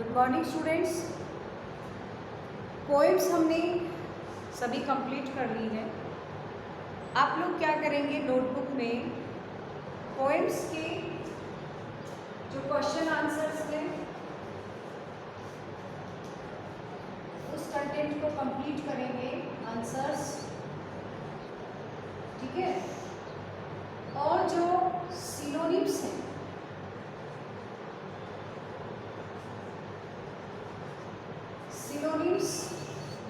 Good morning students. Poems हमने सभी complete कर ली है। आप लोग क्या करेंगे, नोटबुक में पोएम्स के जो क्वेश्चन आंसर्स हैं उस कंटेंट को कंप्लीट करेंगे, आंसर्स, ठीक है। और जो सिनोनिम्स हैं, सिनोनिम्स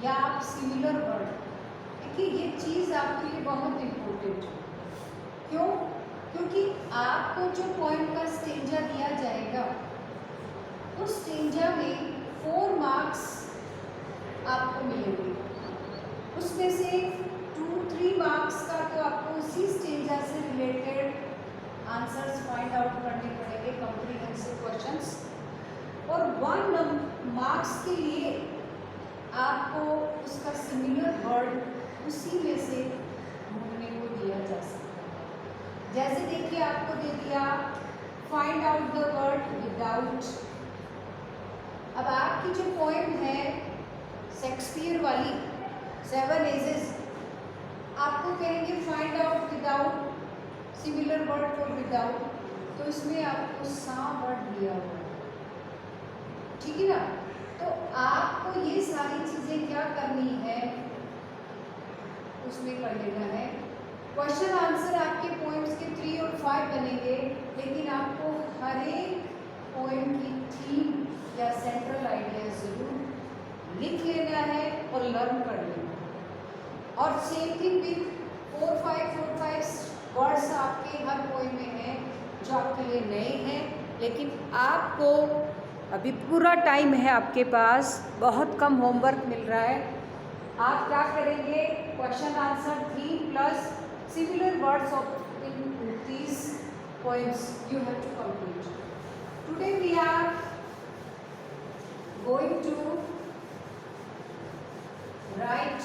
या आप सिमिलर वर्ड, देखिए ये चीज़ आपके लिए बहुत इम्पोर्टेंट है। क्यों? क्योंकि आपको जो पोएम का स्टेंजा दिया जाएगा उस स्टेंजा में 4 मार्क्स आपको मिलेंगे। उसमें से 2-3 मार्क्स का तो आपको उसी स्टेंजा से रिलेटेड आंसर्स फाइंड आउट करने पड़ेंगे, कॉम्प्रिहेंसिव क्वेश्चंस। और 1 मार्क्स के लिए आपको उसका सिमिलर वर्ड उसी में से ढूंढने को दिया जा सकता है। जैसे देखिए आपको दे दिया find out the word without. अब आपकी जो पोएम है शेक्सपियर वाली 7 एजेस, आपको कहेंगे find out without similar word for without, तो इसमें आपको सा वर्ड दिया हुआ है, ठीक है ना। तो आपको ये सारी चीज़ें क्या करनी है, उसमें कर लेना है। क्वेश्चन आंसर आपके पोएम्स के 3 और 5 बनेंगे, लेकिन आपको हर एक पोएम की थीम या सेंट्रल आइडिया जरूर लिख लेना है और लर्न कर लेना है। और सेम थिंग विथ 4-5 वर्ड्स आपके हर पोएम में हैं जो आपके लिए नए हैं, लेकिन आपको अभी पूरा टाइम है आपके पास, बहुत कम होमवर्क मिल रहा है। आप क्या करेंगे, question answer 3 plus similar words of in these poems you have to complete. Today we are going to write,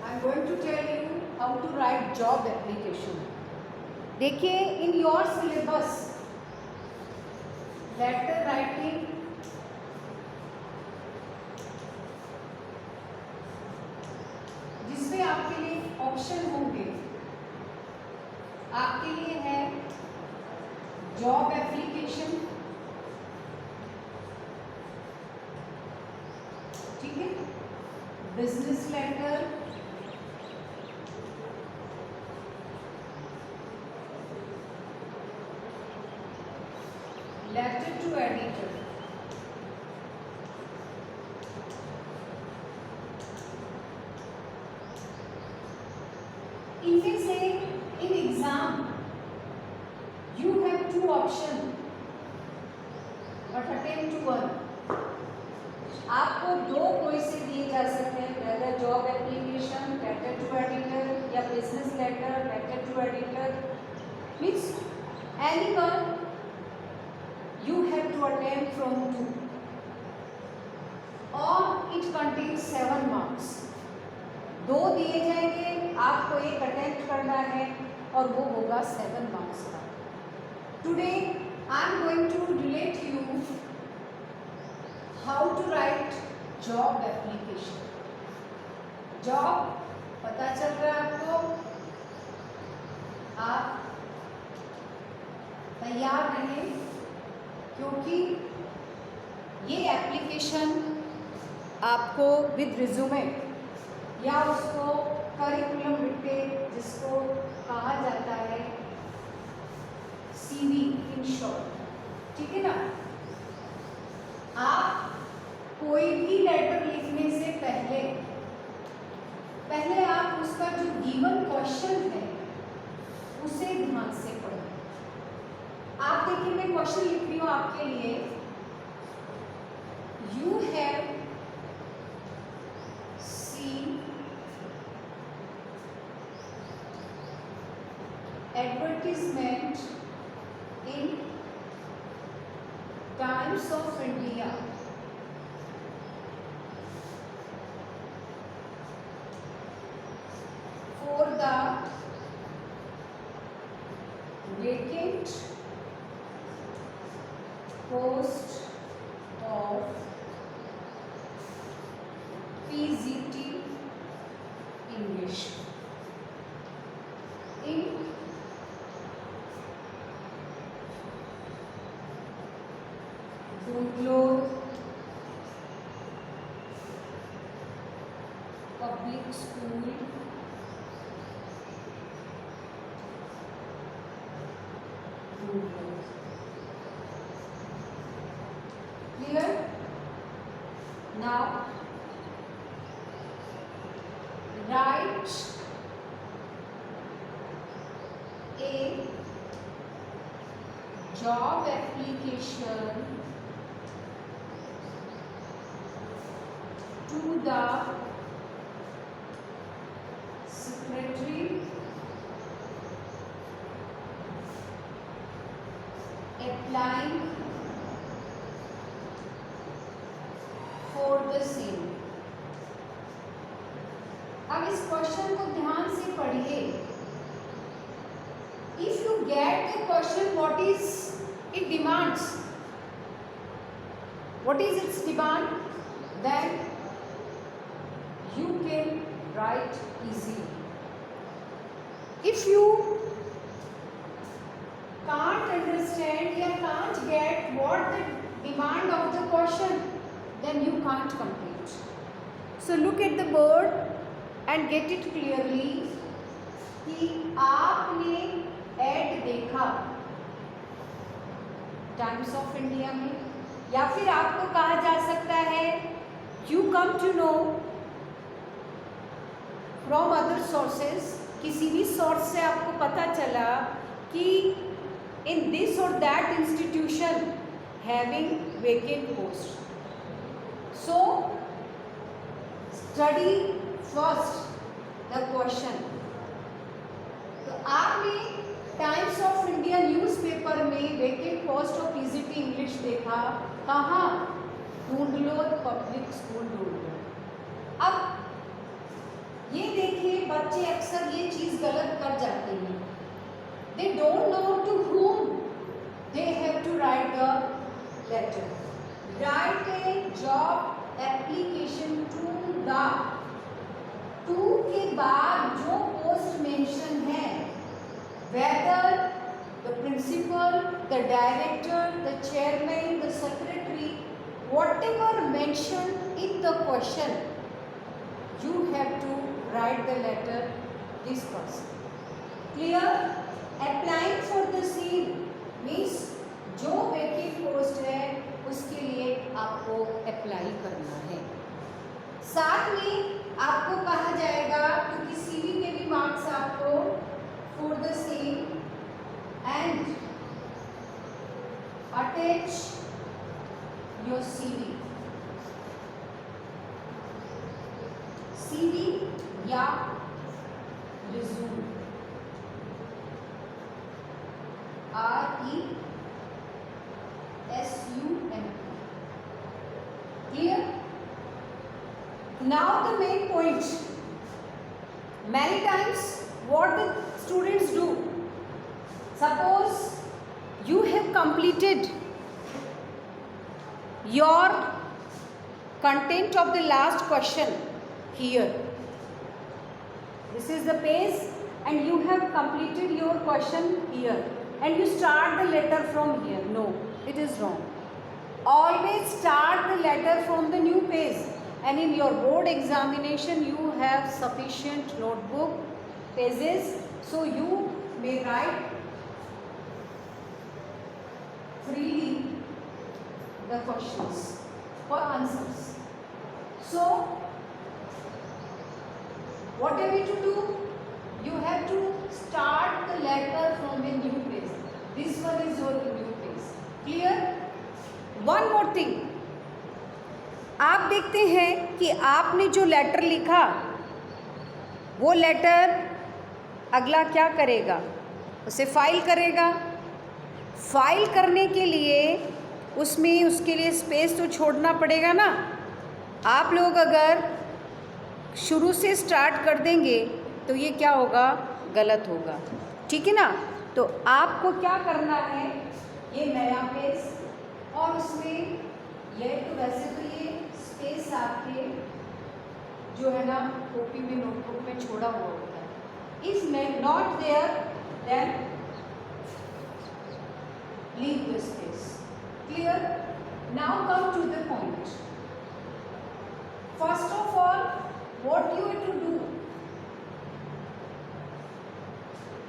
I am going to tell you how to write job application. देखिए in your syllabus letter writing, जिसमें आपके लिए option होंगे, आपके लिए है job application, ठीक है, business letter, letter to editor, इनमें से in exam you have 2 option but attempt to 1। आपको 2 कोई से दिए जा सकते हैं, whether job application, letter to editor, या business letter, letter to editor, means anyone you have to attempt from 2 और it contains 7 marks। 2 दिए जाएंगे, आपको 1 अटेम्प्ट करना है और वो होगा 7 मार्क्स का। Today I am going to relate you how to write job application. Job पता चल रहा है आपको, आप तैयार रहें, क्योंकि ये एप्लीकेशन आपको विद रिज्यूमे या उसको करिकुलम विटे जिसको कहा जाता है सीवी इन शॉर्ट, ठीक है ना। आप कोई भी लेटर लिखने से पहले आप उसका जो गिवन क्वेश्चन है उसे ध्यान से पढ़ें। आप देखिए मैं क्वेश्चन लिख रही हूँ आपके लिए, you have seen advertisement in Times of India for the vacant post ढूंढ लो पब्लिक स्कूल ढूंढ लो। Clear? Now write a job application to the secretary applying for the same। अब इस क्वेश्चन को ध्यान से पढ़िए। If you get the question what is it demands, what is its demand, then you can write easily. If you can't understand या can't get what the demand of the question, then you can't complete. So look at the board and get it clearly कि आपने add देखा times of India में, या फिर आपको कहा जा सकता है you come to know from other sources, किसी भी सोर्स से आपको पता चला कि in this or that institution having vacant post, so study first the question। तो आपने टाइम्स ऑफ इंडिया न्यूज़पेपर में vacant post of PGT English देखा, कहाँ? ढूंढ लो पब्लिक स्कूल ढूंढ लो। अब ये देखिए बच्चे अक्सर ये चीज़ गलत कर जाते हैं, they don't know to whom they have to write the letter। write a job application to the, to के बाद जो पोस्ट मेंशन है, whether the principal, the director, the chairman, the secretary, whatever mentioned in the question, you have to write the letter this person। clear? Applying for the same means जो vacant post है उसके लिए आपको apply करना है। साथ में आपको कहा जाएगा, क्योंकि सीवी के भी मार्क्स आपको for the same, and attach your CV, CV या resume, RESUME। Clear? Now the main point. Many times what the students do, suppose you have completed your content of the last question here. This is the page and you have completed your question here, and you start the letter from here. No, it is wrong. Always start the letter from the new page, and in your board examination you have sufficient notebook pages, so you may write freely the questions or answers। So what have you to do? You have to start the letter from a new page। This one is your new page। Clear? One more thing, आप देखते हैं कि आपने जो letter लिखा वो letter अगला क्या करेगा, उसे फाइल करेगा। फाइल करने के लिए उसमें उसके लिए स्पेस तो छोड़ना पड़ेगा ना। आप लोग अगर शुरू से स्टार्ट कर देंगे तो ये क्या होगा, गलत होगा। ठीक है ना? तो आपको क्या करना है, ये नया पेज, और उसमें ये तो वैसे तो ये स्पेस आपके जो है ना कॉपी में नोटबुक में छोड़ा हुआ होता है, इसमें not there then leave the space. Clear? Now come to the point. First of all, what you have to do?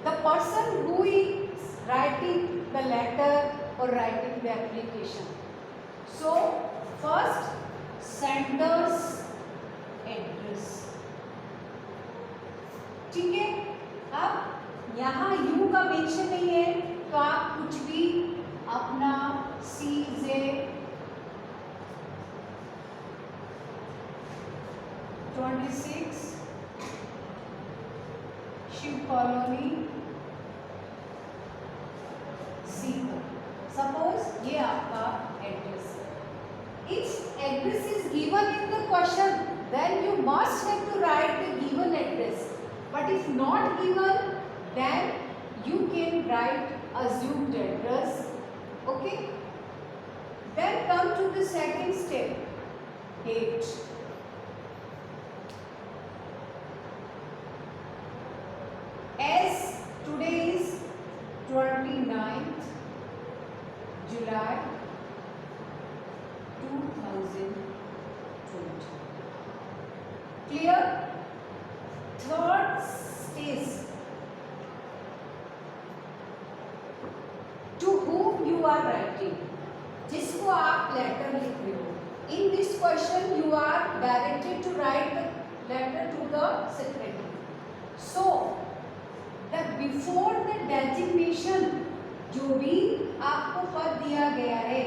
The person who is writing the letter or writing the application. So first, sender's address. ठीक है, अब यहाँ you का mention नहीं है तो आप कुछ भी अपना CJ 26 Shiv colony Sikar, suppose ये आपका एड्रेस है. If address is given in the question then you must have to write the given address, but if not given then you can write assumed address. Okay, then come to the second step, date. As today is 29th July 2020. Clear? Third stage, to whom you are writing, जिसको आप letter लिख रहे हो. In this question you are directed to write the letter to the secretary. So the before the designation, जो भी आपको पद दिया गया है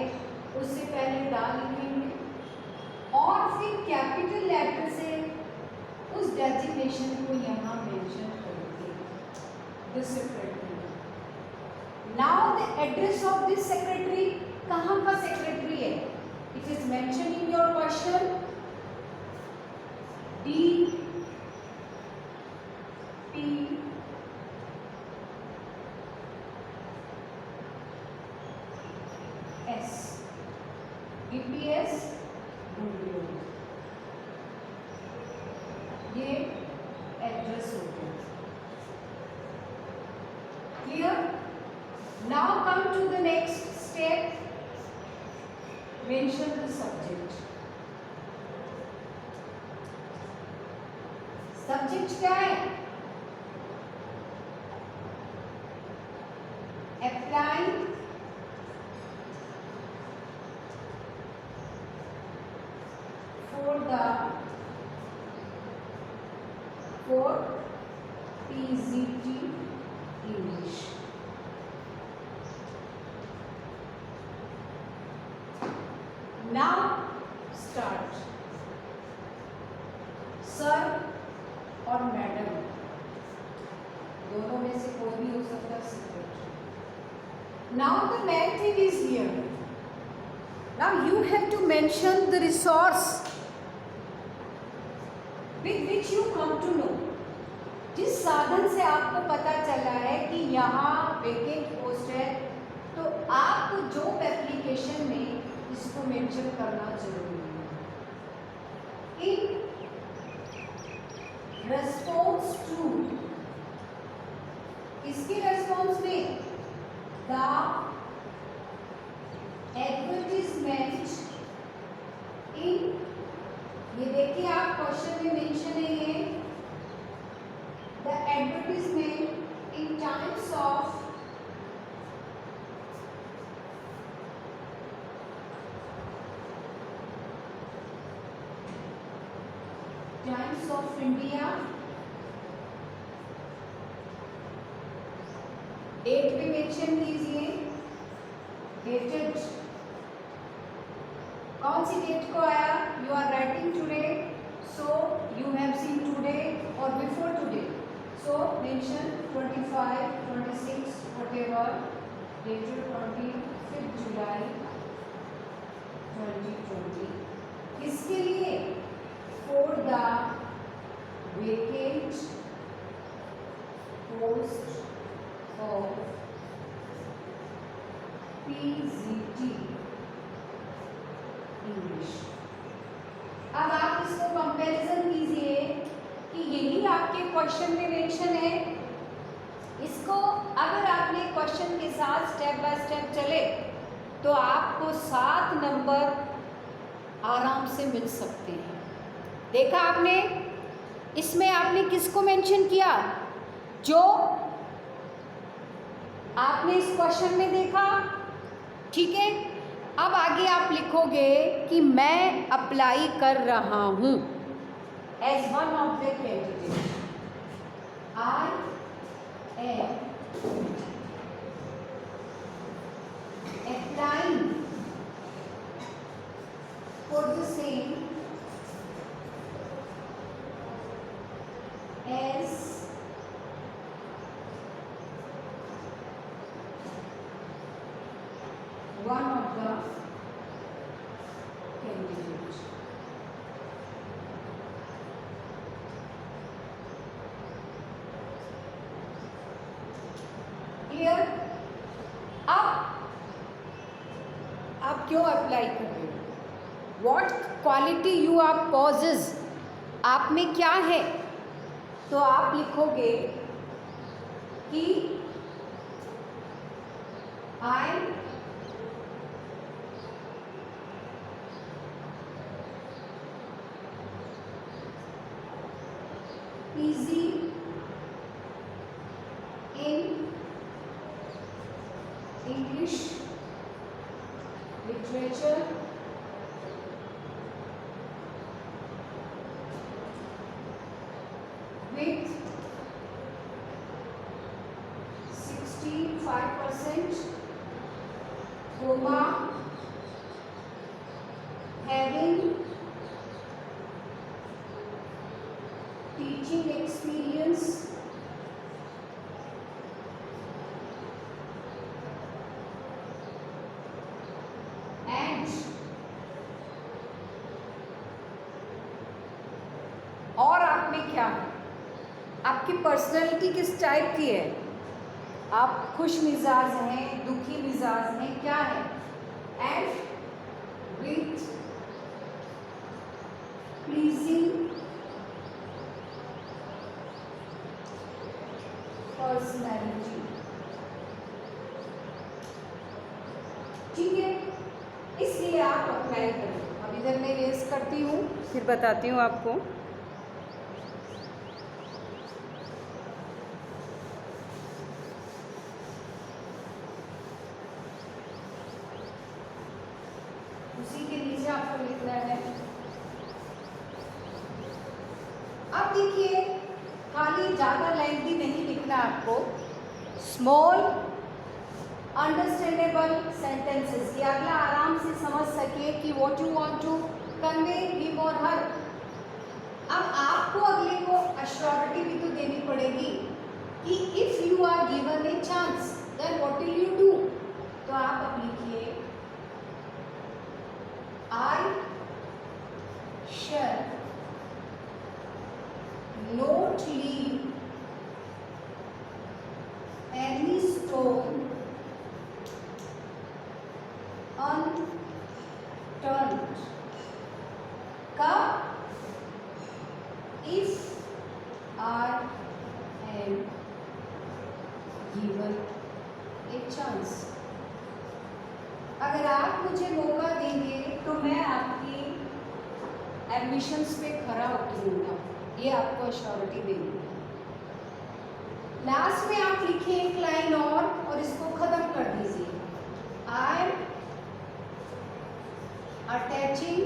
उससे पहले दा लिखेंगे और फिर कैपिटल लेटर से उस डेजिग्नेशन को यहाँ मेंशन करेंगे, the secretary. Now the address of this secretary, कहाँ का सेक्रेटरी है? It is mention in your question, DPS ये एड्रेस हो गया. Clear? Now come to the next step, mention the subject. Subject क्या है? Applying for PGT English. Now start. Sir और madam दोनों में से कोई भी हो सकता है secretary. Now the main thing is here. Now you have to mention the resource with which you come to know. जिस साधन से आपको पता चला है कि यहाँ वेकेंट पोस्ट है तो आपको जॉब एप्लीकेशन में इसको मेंशन करना जरूरी है. इन रेस्पॉन्स टू, इसके रेस्पॉन्स में द एडवर्टीजमेंट इन, ये देखिए आप क्वेश्चन में मेंशन है ये, the advertisement in Times of India, date भी मेंशन कीजिए, डेटेड कौन सी डेट को आया, you are writing today, so you have seen today और before today, so mention 25, 26 whatever, dated 25 July 2020. किसके लिए? For the vacant post of PGT English. अब आप इसको कंपैरिजन कीजिए कि यही आपके क्वेश्चन में मेंशन है. इसको अगर आपने क्वेश्चन के साथ स्टेप बाय स्टेप चले तो आपको 7 नंबर आराम से मिल सकते हैं। देखा आपने, इसमें आपने किसको मेंशन किया? जो आपने इस क्वेश्चन में देखा, ठीक है। अब आगे आप लिखोगे कि मैं अप्लाई कर रहा हूं as one of the candidate, I am applying for the same as one of the candidates. Clear? अब आप क्यों अप्लाई कर रहे हो? What quality you are possess? आप में क्या है? तो आप लिखोगे कि I easy in English literature, with 65% comma, having teaching experience and और आप में क्या है? आपकी पर्सनैलिटी किस टाइप की है? आप खुश मिजाज हैं, दुखी मिजाज हैं, क्या है? एंड विथ प्लीजिंग पर्सनैलिटी, ठीक है। इसलिए आप अप्लाई करें। अब इधर मैं रेस करती हूँ, फिर बताती हूँ आपको। उसी के नीचे आपको लिखना है। अब देखिए, खाली ज़्यादा लेंथी नहीं लिखना आपको। स्मॉल अंडरस्टैंडेबल सेंटेंसेस, कि अगला आराम से समझ सके कि what you want to convey him और हर। अब आपको अगले को अश्योरिटी भी तो देनी पड़ेगी कि if you are given a chance then what will you do. तो आप अब लिखिए, I shall not leave any stone unturned. Come, if I am given a chance. अगर आप मुझे मौका देंगे तो मैं आपकी एडमिशन्स पे खरा उतरूंगा, ये आपको अश्योरिटी देंगे। लास्ट में आप लिखिए एक लाइन और इसको खत्म कर दीजिए। I am attaching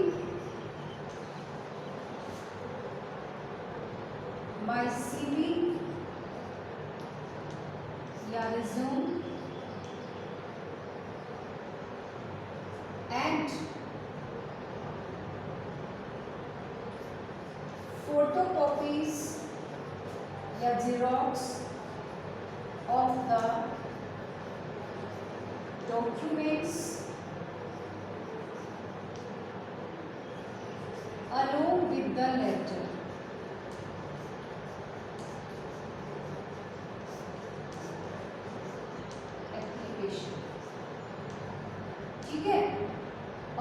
my CV या रिज्यूम and photocopies या xerox of the documents along with the letter. Application, ठीक है।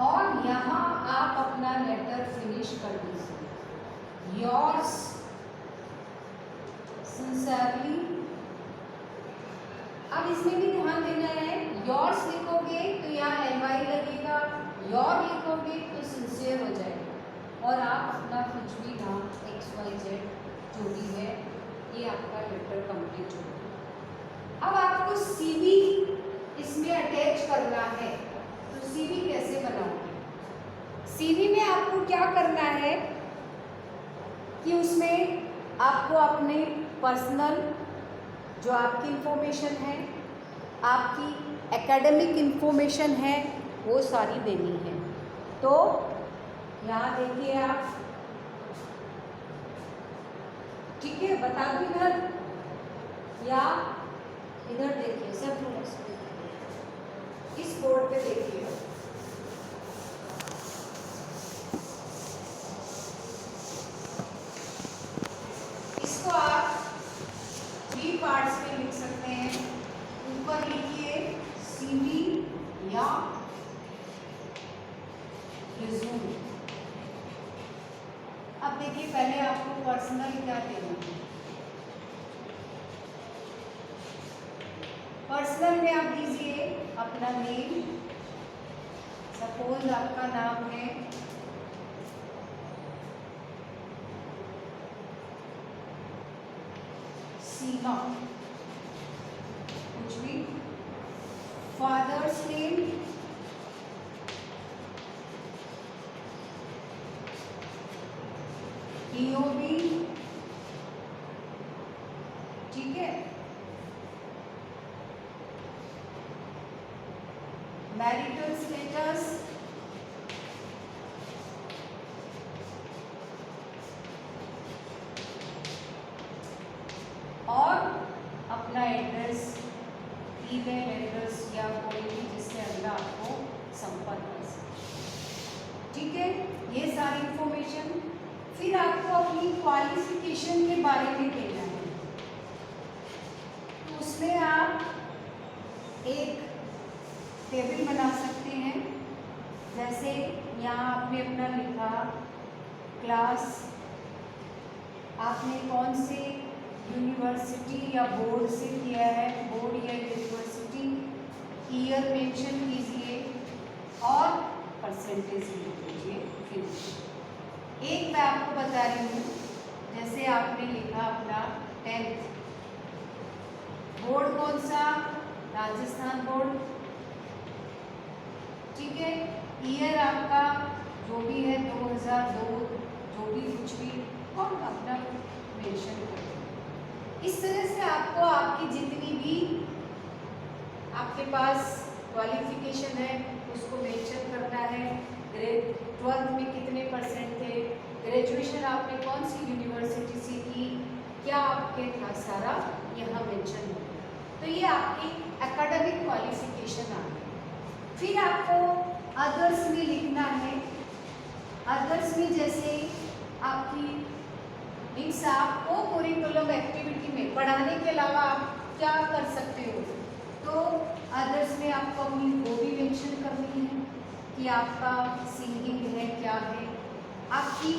और यहाँ आप अपना लेटर फिनिश कर दीजिए। Yours sincerely. अब इसमें भी ध्यान देना है, योर्स लिखोगे तो यहाँ ly लगेगा, योर लिखोगे तो सिंसियर हो जाएगा और आप अपना कुछ भी नाम XYZ जो भी है ये आपका लेटर कंप्लीट होगा। अब आपको CV इसमें अटैच करना है, तो CV कैसे बनाओगे? CV में आपको क्या करना है कि उसमें आपको अपने पर्सनल जो आपकी इंफॉर्मेशन है, आपकी एकेडमिक इंफॉर्मेशन है, वो सारी देनी है। तो यहाँ देखिए आप, ठीक है, बता दो इधर या इधर देखिए, सब थोड़ा सा इस बोर्ड पे देखिए। इसको आप 3 पार्ट्स में लिख सकते हैं। ऊपर लिखिए CV या रिज्यूम। अब देखिए पहले आपको पर्सनल क्या देना है। पर्सनल में आप दीजिए अपना नेम, सपोज आपका नाम है सीमा, कुछ भी, फादर्स नेम, EOB, ठीक है, मैरिटल स्टेटस, और अपना एड्रेस, ईमेल एड्रेस या कोई भी जिससे अगला आपको संपर्क कर सके। ठीक है, ये सारी इंफॉर्मेशन। फिर आपको अपनी क्वालिफिकेशन के बारे में देना है, तो उसमें आप एक टेबल बना सकते हैं। जैसे यहाँ आपने अपना लिखा क्लास, आपने कौन से यूनिवर्सिटी या बोर्ड से किया है, बोर्ड या यूनिवर्सिटी, ईयर मेंशन कीजिए और परसेंटेज लिख दीजिए। फिर एक मैं आपको बता रही हूँ, जैसे आपने लिखा अपना 10th, बोर्ड कौन सा, राजस्थान बोर्ड, ठीक है, ईयर आपका जो भी है 2002, जो भी कुछ भी, और अपना मेंशन कर दो। इस तरह से आपको आपकी जितनी भी आपके पास क्वालिफिकेशन है उसको मेंशन करना है। ग्रेड 12th में कितने परसेंट थे, ग्रेजुएशन आपने कौन सी यूनिवर्सिटी से की, क्या आपके था, सारा यहाँ मेंशन हो। तो ये आपकी एकेडमिक क्वालिफिकेशन आ गई। फिर आपको अदर्स में लिखना है। अदर्स में जैसे आपकी मीन्स आप को करिकुलम एक्टिविटी में पढ़ाने के अलावा आप क्या कर सकते हो, तो अदर्स में आपको अपनी हॉबी मेंशन करनी है कि आपका सिंगिंग है, क्या है, आपकी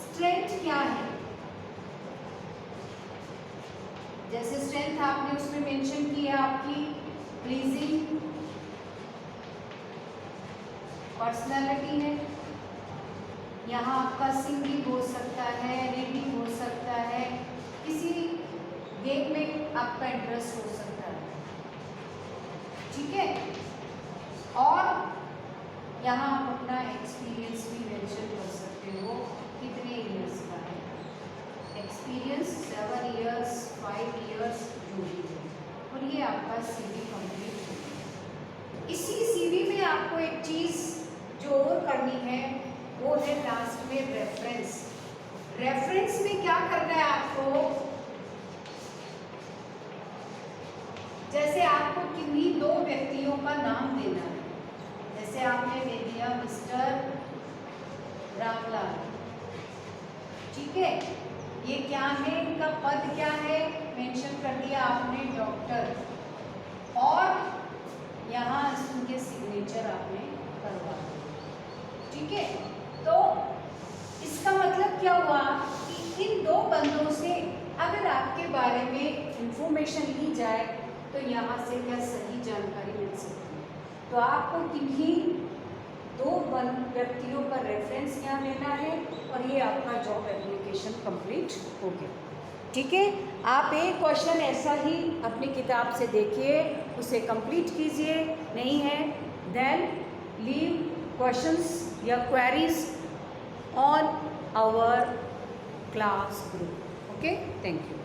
स्ट्रेंथ क्या है। जैसे स्ट्रेंथ आपने उसमें मेंशन किया आपकी प्लीजिंग पर्सनालिटी है, यहाँ आपका सिंगिंग हो सकता है, रीडिंग हो सकता है, किसी गेम में आपका इंटरेस्ट हो सकता है, ठीक है। और यहाँ आप अपना एक्सपीरियंस भी मेंशन कर सकते हो, कितने ईयर्स का है एक्सपीरियंस, 7 ईयर्स, 5 ईयर्स, जो भी है, और ये आपका CV कंप्लीट हो। इसी CV में आपको एक चीज़ जो और करनी है वो है लास्ट में रेफरेंस। रेफरेंस में क्या करना है आपको, जैसे आपको किन्हीं 2 व्यक्तियों का नाम देना है। जैसे आपने दे दिया मिस्टर रामलाल, ठीक है, ये क्या है, इनका पद क्या है, मेंशन कर दिया आपने डॉक्टर, और यहाँ उनके सिग्नेचर आपने करवा दिया, ठीक है। तो इसका मतलब क्या हुआ कि इन 2 बंदों से अगर आपके बारे में इंफॉर्मेशन ली जाए तो यहाँ से क्या सही जानकारी मिल सकती है। तो आपको किन्हीं 2 व्यक्तियों का रेफरेंस यहाँ लेना है और ये आपका जॉब एप्लीकेशन कंप्लीट हो गया। ठीक है, आप एक क्वेश्चन ऐसा ही अपनी किताब से देखिए, उसे कंप्लीट कीजिए, नहीं है देन लीव क्वेश्चंस या queries on our class group. Okay, thank you.